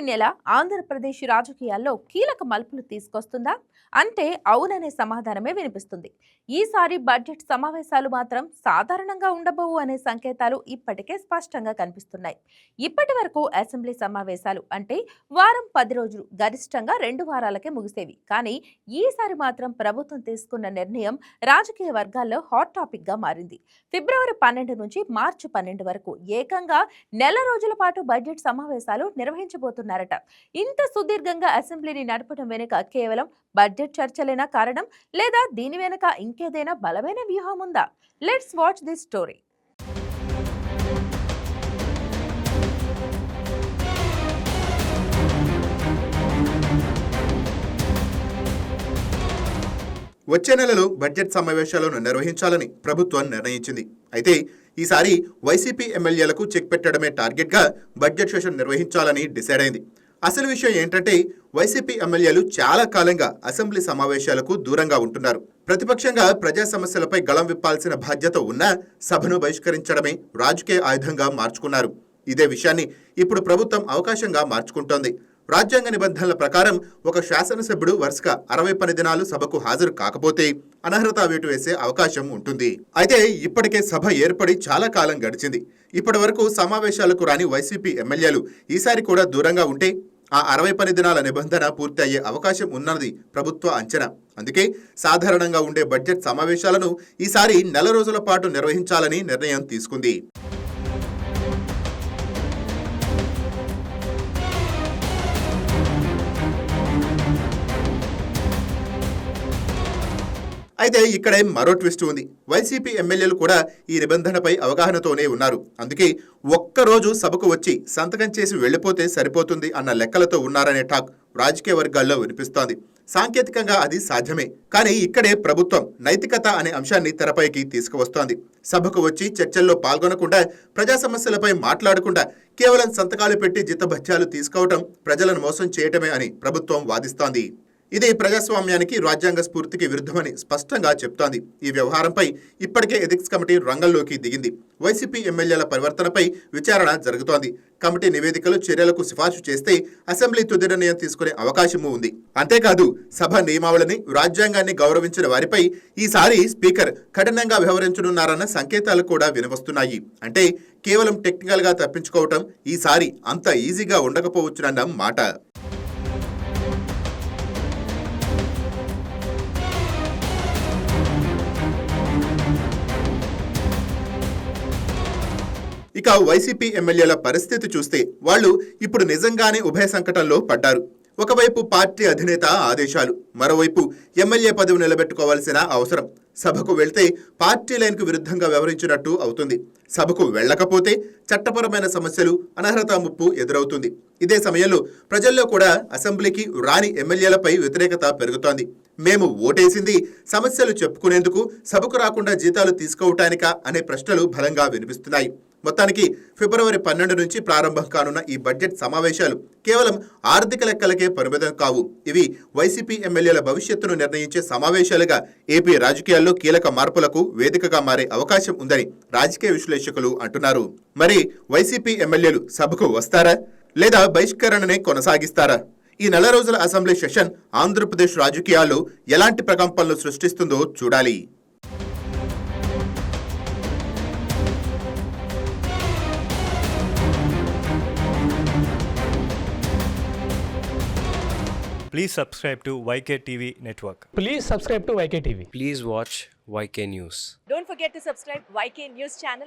నెల ఆంధ్రప్రదేశ్ రాజకీయాల్లో కీలక మలుపులు తీసుకొస్తుందా అంటే అవుననే సమాధానమే వినిపిస్తుంది. ఈసారి బడ్జెట్ సమావేశాలు మాత్రం సాధారణంగా ఉండబోవు అనే సంకేతాలు ఇప్పటికే స్పష్టంగా కనిపిస్తున్నాయి. ఇప్పటి వరకు అసెంబ్లీ సమావేశాలు అంటే వారం 10 రోజులు, గరిష్టంగా 2 వారాలకే ముగిసేవి. కానీ ఈసారి మాత్రం ప్రభుత్వం తీసుకున్న నిర్ణయం రాజకీయ వర్గాల్లో హాట్ టాపిక్ గా మారింది. ఫిబ్రవరి 12 నుంచి మార్చి 12 వరకు ఏకంగా నెల రోజుల పాటు బడ్జెట్ సమావేశాలు నిర్వహించబోతున్నారట. ఇంత సుదీర్ఘంగా అసెంబ్లీని నడపడం వెనుక కేవలం బడ్జెట్ చర్చలేనా కారణం, లేదా దీని వెనుక ఇంకేదైనా బలమైన వ్యూహం ఉందా? Let's watch this story. వచ్చే నెలలో బడ్జెట్ సమావేశాలను నిర్వహించాలని ప్రభుత్వం నిర్ణయించింది. అయితే ఈసారి వైసీపీ ఎమ్మెల్యేలకు చెక్ పెట్టడమే టార్గెట్గా బడ్జెట్ సెషన్ నిర్వహించాలని డిసైడ్ అయింది. అసలు విషయం ఏంటంటే వైసీపీ ఎమ్మెల్యేలు చాలా కాలంగా అసెంబ్లీ సమావేశాలకు దూరంగా ఉంటున్నారు. ప్రతిపక్షంగా ప్రజా సమస్యలపై గళం విప్పాల్సిన బాధ్యత ఉన్నా సభను బహిష్కరించడమే రాజకీయ ఆయుధంగా మార్చుకున్నారు. ఇదే విషయాన్ని ఇప్పుడు ప్రభుత్వం అవకాశంగా మార్చుకుంటోంది. రాజ్యాంగ నిబంధనల ప్రకారం ఒక శాసనసభ్యుడు వరుసగా 60 పని దినాలు సభకు హాజరు కాకపోతే అనర్హత వేటు వేసే అవకాశం ఉంటుంది. అయితే ఇప్పటికే సభ ఏర్పడి చాలా కాలం గడిచింది. ఇప్పటి వరకు సమావేశాలకు రాని వైసీపీ ఎమ్మెల్యేలు ఈసారి కూడా దూరంగా ఉంటే ఆ 60 పని దినాల నిబంధన పూర్తి అయ్యే అవకాశం ఉన్నది ప్రభుత్వ అంచనా. అందుకే సాధారణంగా ఉండే బడ్జెట్ సమావేశాలను ఈసారి నెల రోజుల పాటు నిర్వహించాలని నిర్ణయం తీసుకుంది. అయితే ఇక్కడే మరో ట్విస్ట్ ఉంది. వైసీపీ ఎమ్మెల్యేలు కూడా ఈ నిబంధనపై అవగాహనతోనే ఉన్నారు. అందుకే ఒక్కరోజు సభకు వచ్చి సంతకం చేసి వెళ్లిపోతే సరిపోతుంది అన్న లెక్కలతో ఉన్నారనే టాక్ రాజకీయ వర్గాల్లో వినిపిస్తోంది. సాంకేతికంగా అది సాధ్యమే, కానీ ఇక్కడే ప్రభుత్వం నైతికత అనే అంశాన్ని తెరపైకి తీసుకువస్తోంది. సభకు వచ్చి చర్చల్లో పాల్గొనకుండా, ప్రజా సమస్యలపై మాట్లాడకుండా కేవలం సంతకాలు పెట్టి జితభత్యాలు తీసుకోవటం ప్రజలను మోసం చేయటమే అని ప్రభుత్వం వాదిస్తోంది. ఇది ప్రజాస్వామ్యానికి, రాజ్యాంగ స్ఫూర్తికి విరుద్ధమని స్పష్టంగా చెప్తోంది. ఈ వ్యవహారంపై ఇప్పటికే ఎథిక్స్ కమిటీ రంగంలోకి దిగింది. వైసీపీ ఎమ్మెల్యేల పరివర్తనపై విచారణ జరుగుతోంది. కమిటీ నివేదికలు చర్యలకు సిఫార్సు చేస్తే అసెంబ్లీ తుది నిర్ణయం తీసుకునే అవకాశమూ ఉంది. అంతేకాదు సభ నియమావళిని, రాజ్యాంగాన్ని గౌరవించిన వారిపై ఈసారి స్పీకర్ కఠినంగా వ్యవహరించనున్నారన్న సంకేతాలు కూడా వినవస్తున్నాయి. అంటే కేవలం టెక్నికల్ గా తప్పించుకోవటం ఈసారి అంత ఈజీగా ఉండకపోవచ్చునన్న మాట. ఇక వైసీపీ ఎమ్మెల్యేల పరిస్థితి చూస్తే వాళ్ళు ఇప్పుడు నిజంగానే ఉభయ సంకటంలో పడ్డారు. ఒకవైపు పార్టీ అధినేత ఆదేశాలు, మరోవైపు ఎమ్మెల్యే పదవి నిలబెట్టుకోవాల్సిన అవసరం. సభకు వెళ్తే పార్టీ లైన్కు విరుద్ధంగా వ్యవహరించినట్టు అవుతుంది. సభకు వెళ్లకపోతే చట్టపరమైన సమస్యలు, అనర్హత ముప్పు ఎదురవుతుంది. ఇదే సమయంలో ప్రజల్లో కూడా అసెంబ్లీకి రాని ఎమ్మెల్యేలపై వ్యతిరేకత పెరుగుతోంది. మేము ఓటేసింది సమస్యలు చెప్పుకునేందుకు, సభకు రాకుండా జీతాలు తీసుకోవటానికా అనే ప్రశ్నలు బలంగా వినిపిస్తున్నాయి. మొత్తానికి ఫిబ్రవరి 12 నుంచి ప్రారంభం కానున్న ఈ బడ్జెట్ సమావేశాలు కేవలం ఆర్థిక లెక్కలకే పరిమితం కావు. ఇవి వైసీపీ ఎమ్మెల్యేల భవిష్యత్తును నిర్ణయించే సమావేశాలుగా ఏపీ రాజకీయాల్లో కీలక మార్పులకు వేదికగా మారే అవకాశం ఉందని రాజకీయ విశ్లేషకులు అంటున్నారు. మరి వైసీపీ ఎమ్మెల్యేలు సభకు వస్తారా, లేదా బహిష్కరణనే కొనసాగిస్తారా? ఈ నెల రోజుల అసెంబ్లీ సెషన్ ఆంధ్రప్రదేశ్ రాజకీయాల్లో ఎలాంటి ప్రకంపనలు సృష్టిస్తుందో చూడాలి. Please subscribe to YK TV Network. Please subscribe to YK TV. Please watch YK News. Don't forget to subscribe YK News channel.